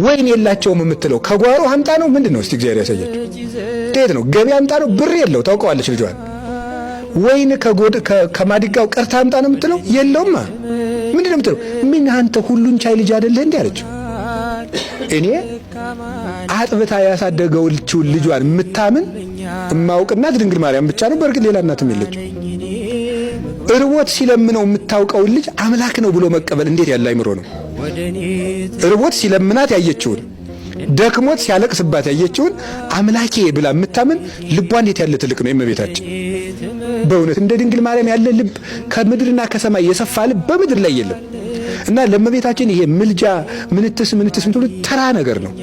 ወይን የላቸውም የምትለው ከጓሮ አምጣ ነው ምንድነው? እስቲ እግዚአብሔር ያሳያችሁ። እንዴት ነው? ገበያ አምጣ ነው? ብር የለው ታውቀዋለች ልጇን። ወይን ከማዲጋው ቀርታ አምጣ ነው የምትለው? የለውማ። ምንድነው የምትለው? ምን አንተ ሁሉን ቻይ ልጅ አይደለህ እንዴ አለችው። እኔ አጥብታ ያሳደገችው ልጇን የምታምን እማውቅናት ድንግል ማርያም ብቻ ነው። በእርግጥ ሌላ እናትም የለችው። እርቦት ሲለምነው የምታውቀው ልጅ አምላክ ነው ብሎ መቀበል እንዴት ያለ አይምሮ ነው! እርቦት ሲለምናት ያየችውን፣ ደክሞት ሲያለቅስባት ያየችውን አምላኬ ብላ የምታምን ልቧ እንዴት ያለ ትልቅ ነው! የእመቤታችን በእውነት እንደ ድንግል ማርያም ያለ ልብ ከምድርና ከሰማይ የሰፋ ልብ በምድር ላይ የለም። እና ለእመቤታችን ይሄ ምልጃ ምንትስ ምትሉ ተራ ነገር ነው።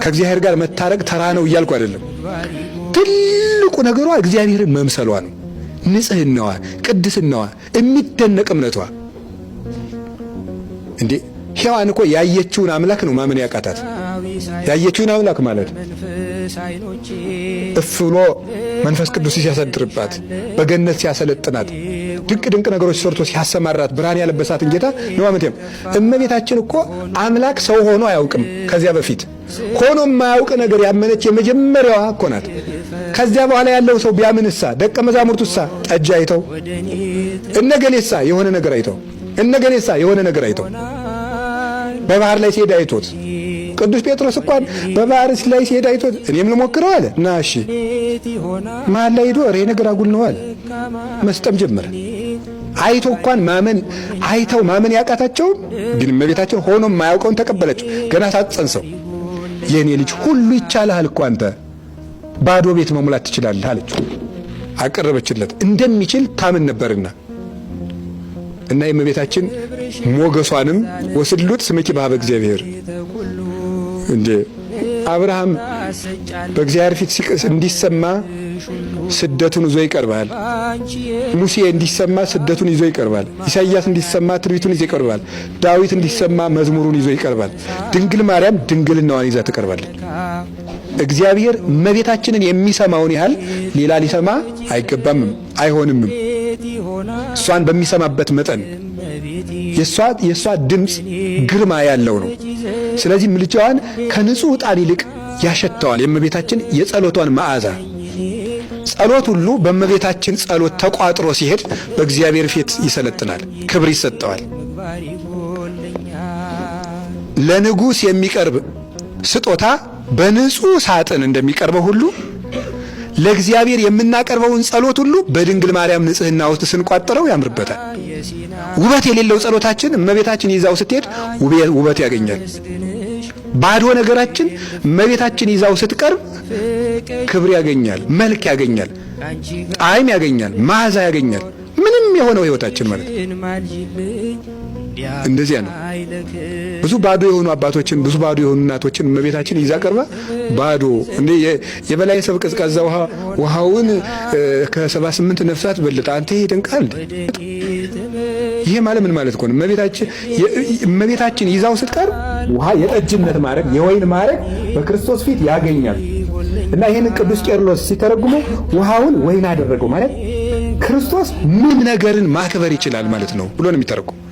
ከእግዚአብሔር ጋር መታረቅ ተራ ነው እያልኩ አይደለም። ትልቁ ነገሯ እግዚአብሔርን መምሰሏ ነው። ንጽህናዋ፣ ቅድስናዋ፣ የሚደነቅ እምነቷ። እንዴ ሔዋን እኮ ያየችውን አምላክ ነው ማመን ያቃታት። ያየችውን አምላክ ማለት እፍ ብሎ መንፈስ ቅዱስ ሲያሳድርባት፣ በገነት ሲያሰለጥናት፣ ድንቅ ነገሮች ሰርቶ ሲያሰማራት፣ ብርሃን ያለበሳትን ጌታ ነው ማመን። እመቤታችን እኮ አምላክ ሰው ሆኖ አያውቅም። ከዚያ በፊት ሆኖ የማያውቅ ነገር ያመነች የመጀመሪያዋ እኮ ናት። ከዚያ በኋላ ያለው ሰው ቢያምንሳ፣ ደቀ መዛሙርቱሳ ጠጅ አይተው፣ እነገሌሳ የሆነ ነገር አይተው፣ እነገሌሳ የሆነ ነገር አይተው፣ በባህር ላይ ሲሄድ አይቶት፣ ቅዱስ ጴጥሮስ እንኳን በባህር ላይ ሲሄድ አይቶት እኔም ልሞክረው አለ እና እሺ መሀል ላይ ሄዶ ይሄ ነገር አጉል ነው አለ። መስጠም ጀመረ። አይቶ እንኳን አይተው ማመን ያቃታቸው ግን እመቤታችን ሆኖ የማያውቀውን ተቀበለችው። ገና ሳትጸንሰው የኔ ልጅ ሁሉ ይቻልሃል እኮ አንተ ባዶ ቤት መሙላት ትችላለህ አለችው። አቀረበችለት እንደሚችል ታምን ነበርና እና የእመቤታችን ሞገሷንም ወስሉት ስምኪ በኀበ እግዚአብሔር። እንዴ አብርሃም በእግዚአብሔር ፊት እንዲሰማ ስደቱን ይዞ ይቀርባል። ሙሴ እንዲሰማ ስደቱን ይዞ ይቀርባል። ኢሳይያስ እንዲሰማ ትንቢቱን ይዞ ይቀርባል። ዳዊት እንዲሰማ መዝሙሩን ይዞ ይቀርባል። ድንግል ማርያም ድንግልናዋን ይዛ ትቀርባለች። እግዚአብሔር እመቤታችንን የሚሰማውን ያህል ሌላ ሊሰማ አይገባምም አይሆንምም። እሷን በሚሰማበት መጠን የእሷ ድምፅ ግርማ ያለው ነው። ስለዚህ ምልጃዋን ከንጹሕ ዕጣን ይልቅ ያሸተዋል የእመቤታችን የጸሎቷን መዓዛ። ጸሎት ሁሉ በእመቤታችን ጸሎት ተቋጥሮ ሲሄድ በእግዚአብሔር ፊት ይሰለጥናል፣ ክብር ይሰጠዋል። ለንጉሥ የሚቀርብ ስጦታ በንጹሕ ሳጥን እንደሚቀርበው ሁሉ ለእግዚአብሔር የምናቀርበውን ጸሎት ሁሉ በድንግል ማርያም ንጽሕና ውስጥ ስንቋጠረው ያምርበታል። ውበት የሌለው ጸሎታችን እመቤታችን ይዛው ስትሄድ ውበት ያገኛል። ባዶ ነገራችን እመቤታችን ይዛው ስትቀርብ ክብር ያገኛል፣ መልክ ያገኛል፣ ጣዕም ያገኛል፣ መዓዛ ያገኛል። ምንም የሆነው ሕይወታችን ማለት እንደዚያ ነው። ብዙ ባዶ የሆኑ አባቶችን፣ ብዙ ባዶ የሆኑ እናቶችን እመቤታችን ይዛ ቀርባ ባዶ እንዴ የበላይ ሰብ ቀዝቃዛ ውሃውን ከ78 ነፍሳት በልጣ አንተ ይደንቃል። ይሄ ማለት ምን ማለት ነው? እመቤታችን ይዛው ስትቀርብ ውሃ የጠጅነት ማረግ፣ የወይን ማረግ በክርስቶስ ፊት ያገኛል። እና ይሄን ቅዱስ ቄርሎስ ሲተረጉመው ውሃውን ወይን አደረገው ማለት ክርስቶስ ምን ነገርን ማክበር ይችላል ማለት ነው ብሎ ነው የሚተረጉመው።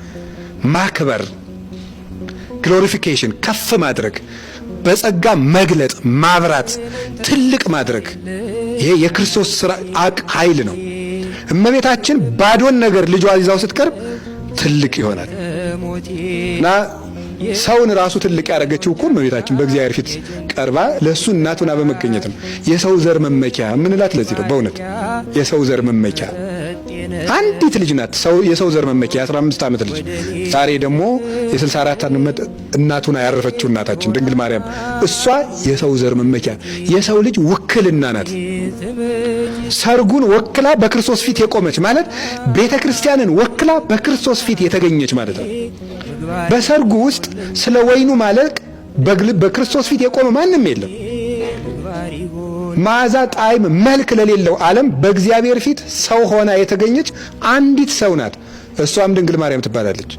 ማክበር፣ ግሎሪፊኬሽን፣ ከፍ ማድረግ፣ በጸጋ መግለጥ፣ ማብራት፣ ትልቅ ማድረግ፣ ይሄ የክርስቶስ ሥራ ኃይል ነው። እመቤታችን ባዶን ነገር ልጇ ይዛው ስትቀርብ ትልቅ ይሆናል። እና ሰውን ራሱ ትልቅ ያደረገችው እኮ እመቤታችን በእግዚአብሔር ፊት ቀርባ ለሱ እናቱና በመገኘት ነው። የሰው ዘር መመኪያ ምንላት ለዚህ ነው። በእውነት የሰው ዘር መመኪያ አንዲት ልጅ ናት። የሰው ዘር መመኪያ 15 ዓመት ልጅ። ዛሬ ደግሞ የ64 ዓመት እናቱና ያረፈችው እናታችን ድንግል ማርያም እሷ የሰው ዘር መመኪያ የሰው ልጅ ውክልና ናት። ሰርጉን ወክላ በክርስቶስ ፊት የቆመች ማለት ቤተ ክርስቲያንን ወክላ በክርስቶስ ፊት የተገኘች ማለት ነው። በሰርጉ ውስጥ ስለ ወይኑ ማለቅ በክርስቶስ ፊት የቆመ ማንም የለም። መዓዛ፣ ጣዕም፣ መልክ ለሌለው ዓለም በእግዚአብሔር ፊት ሰው ሆና የተገኘች አንዲት ሰው ናት። እሷም ድንግል ማርያም ትባላለች።